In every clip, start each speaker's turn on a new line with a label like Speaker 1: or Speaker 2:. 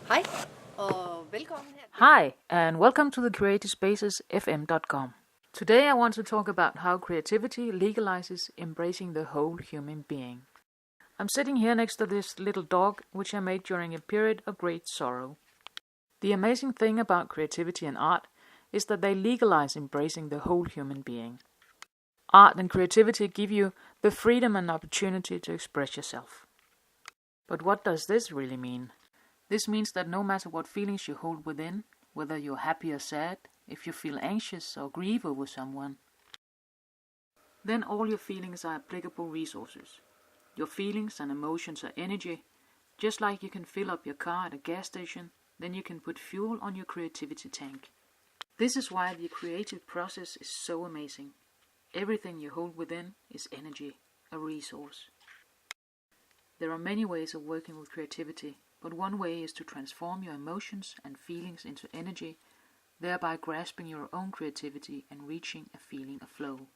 Speaker 1: Hej og velkommen her.
Speaker 2: Hi, and welcome to the creativeSpacesFM.com. Today I want to talk about how creativity legalizes embracing the whole human being. I'm sitting here next to this little dog, which I made during a period of great sorrow. The amazing thing about creativity and art is that they legalize embracing the whole human being. Art and creativity give you the freedom and opportunity to express yourself. But what does this really mean? This means that no matter what feelings you hold within, whether you're happy or sad, if you feel anxious or grieve over someone, then all your feelings are applicable resources. Your feelings and emotions are energy. Just like you can fill up your car at a gas station, then you can put fuel on your creativity tank. This is why the creative process is so amazing. Everything you hold within is energy, a resource. There are many ways of working with creativity, but one way is to transform your emotions and feelings into energy, thereby grasping your own creativity and reaching a feeling of flow.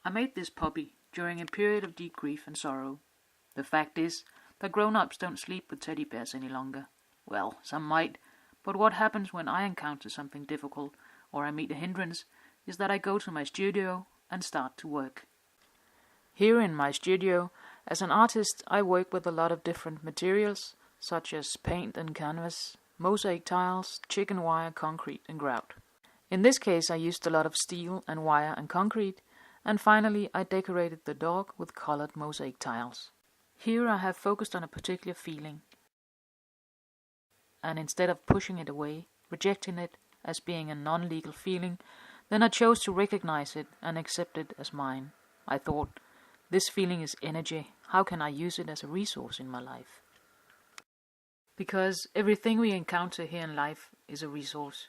Speaker 2: I made this puppy during a period of deep grief and sorrow. The fact is that grown-ups don't sleep with teddy bears any longer. Well, some might, but what happens when I encounter something difficult or I meet a hindrance is that I go to my studio and start to work. Here in my studio, as an artist, I work with a lot of different materials, such as paint and canvas, mosaic tiles, chicken wire, concrete and grout. In this case, I used a lot of steel and wire and concrete, and finally I decorated the dog with colored mosaic tiles. Here I have focused on a particular feeling, and instead of pushing it away, rejecting it as being a non-legal feeling, then I chose to recognize it and accept it as mine. I thought, this feeling is energy. How can I use it as a resource in my life? Because everything we encounter here in life is a resource.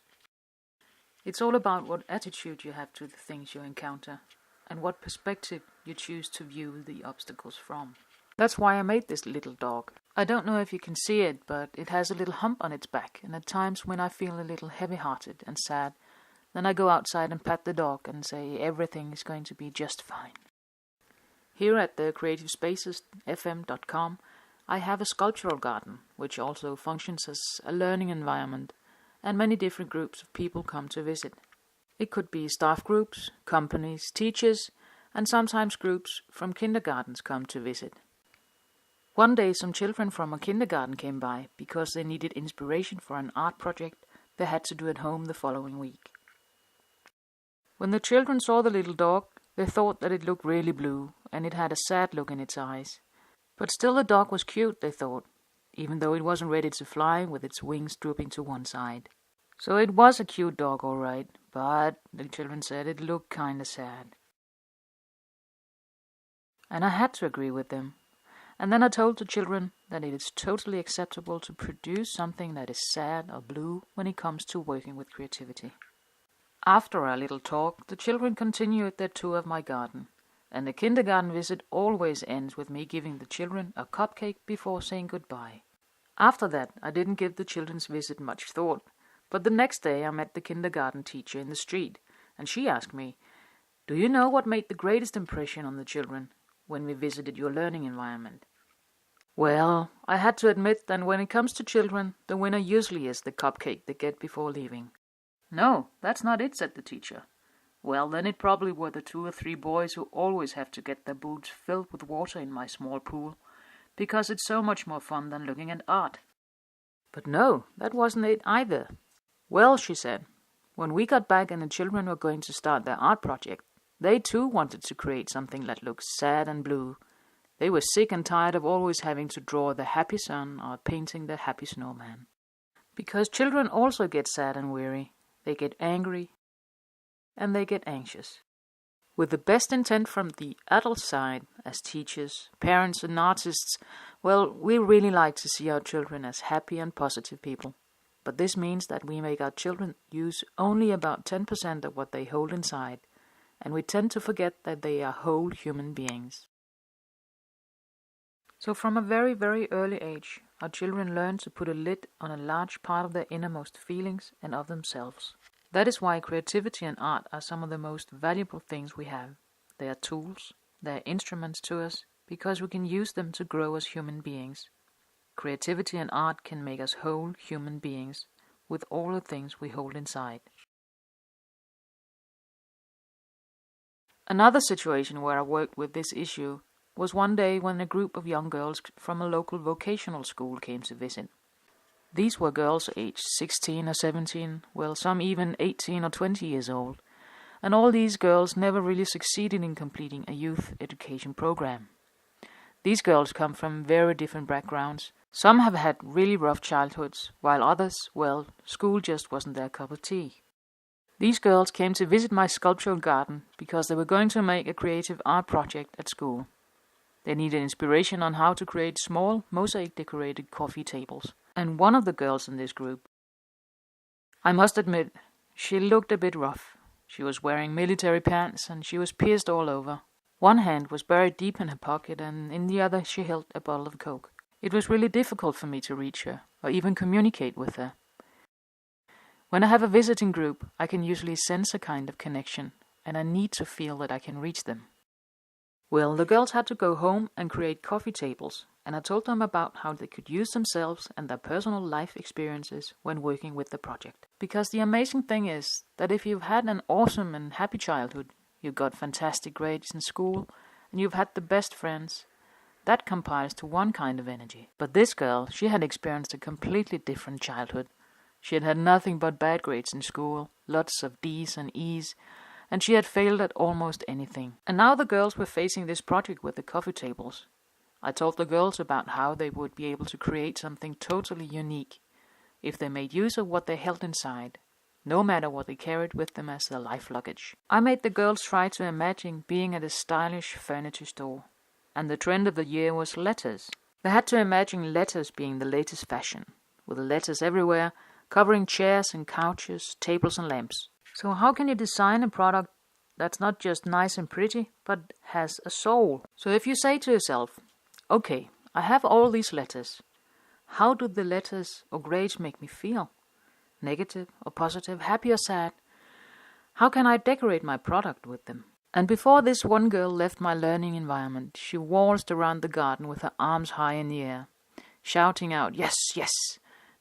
Speaker 2: It's all about what attitude you have to the things you encounter and what perspective you choose to view the obstacles from. That's why I made this little dog. I don't know if you can see it, but it has a little hump on its back, and at times when I feel a little heavy-hearted and sad, then I go outside and pat the dog and say everything is going to be just fine. Here at the creativeSpacesFM.com, I have a sculptural garden, which also functions as a learning environment, and many different groups of people come to visit. It could be staff groups, companies, teachers, and sometimes groups from kindergartens come to visit. One day some children from a kindergarten came by because they needed inspiration for an art project they had to do at home the following week. When the children saw the little dog, they thought that it looked really blue, and it had a sad look in its eyes. But still the dog was cute, they thought, even though it wasn't ready to fly with its wings drooping to one side. So it was a cute dog, all right, but the children said it looked kinda sad. And I had to agree with them. And then I told the children that it is totally acceptable to produce something that is sad or blue when it comes to working with creativity. After our little talk, the children continued their tour of my garden, and the kindergarten visit always ends with me giving the children a cupcake before saying goodbye. After that, I didn't give the children's visit much thought, but the next day I met the kindergarten teacher in the street, and she asked me, "Do you know what made the greatest impression on the children when we visited your learning environment?" Well, I had to admit that when it comes to children, the winner usually is the cupcake they get before leaving. "No, that's not it," said the teacher. "Well, then it probably were the 2 or 3 boys who always have to get their boots filled with water in my small pool, because it's so much more fun than looking at art." But no, that wasn't it either. "Well," she said, "when we got back and the children were going to start their art project, they too wanted to create something that looked sad and blue. They were sick and tired of always having to draw the happy sun or painting the happy snowman. Because children also get sad and weary. They get angry, and they get anxious. With the best intent from the adult side, as teachers, parents and artists, well, we really like to see our children as happy and positive people. But this means that we make our children use only about 10% of what they hold inside, and we tend to forget that they are whole human beings. So from a very, very early age, our children learn to put a lid on a large part of their innermost feelings and of themselves. That is why creativity and art are some of the most valuable things we have. They are tools, they are instruments to us, because we can use them to grow as human beings. Creativity and art can make us whole human beings with all the things we hold inside. Another situation where I worked with this issue was one day when a group of young girls from a local vocational school came to visit. These were girls aged 16 or 17, well, some even 18 or 20 years old, and all these girls never really succeeded in completing a youth education program. These girls come from very different backgrounds. Some have had really rough childhoods, while others, well, school just wasn't their cup of tea. These girls came to visit my sculptural garden because they were going to make a creative art project at school. They needed inspiration on how to create small, mosaic-decorated coffee tables. And one of the girls in this group, I must admit, she looked a bit rough. She was wearing military pants and she was pierced all over. One hand was buried deep in her pocket and in the other she held a bottle of Coke. It was really difficult for me to reach her or even communicate with her. When I have a visiting group, I can usually sense a kind of connection, and I need to feel that I can reach them. Well, the girls had to go home and create coffee tables, and I told them about how they could use themselves and their personal life experiences when working with the project. Because the amazing thing is that if you've had an awesome and happy childhood, you've got fantastic grades in school, and you've had the best friends, that compiles to one kind of energy. But this girl, she had experienced a completely different childhood. She had had nothing but bad grades in school, lots of D's and E's, and she had failed at almost anything. And now the girls were facing this project with the coffee tables. I told the girls about how they would be able to create something totally unique if they made use of what they held inside, no matter what they carried with them as their life luggage. I made the girls try to imagine being at a stylish furniture store, and the trend of the year was letters. They had to imagine letters being the latest fashion, with letters everywhere, covering chairs and couches, tables and lamps. So how can you design a product that's not just nice and pretty, but has a soul? So if you say to yourself, okay, I have all these letters. How do the letters or grades make me feel? Negative or positive, happy or sad? How can I decorate my product with them? And before this one girl left my learning environment, she waltzed around the garden with her arms high in the air, shouting out, yes, yes,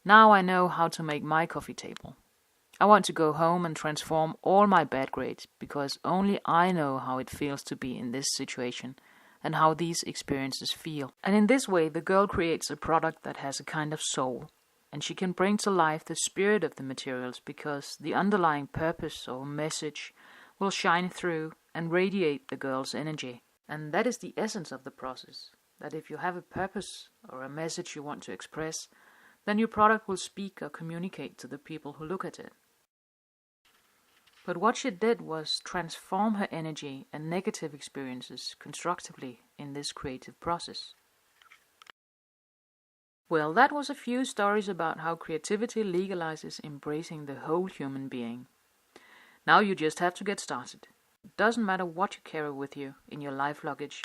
Speaker 2: now I know how to make my coffee table. I want to go home and transform all my bad grades because only I know how it feels to be in this situation and how these experiences feel. And in this way, the girl creates a product that has a kind of soul, and she can bring to life the spirit of the materials because the underlying purpose or message will shine through and radiate the girl's energy. And that is the essence of the process, that if you have a purpose or a message you want to express, then your product will speak or communicate to the people who look at it. But what she did was transform her energy and negative experiences constructively in this creative process. Well, that was a few stories about how creativity legalizes embracing the whole human being. Now you just have to get started. It doesn't matter what you carry with you in your life luggage.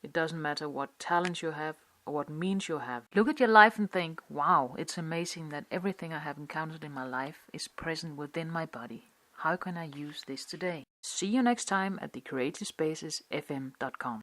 Speaker 2: It doesn't matter what talents you have or what means you have. Look at your life and think, wow, it's amazing that everything I have encountered in my life is present within my body. How can I use this today? See you next time at the creativespacesfm.com.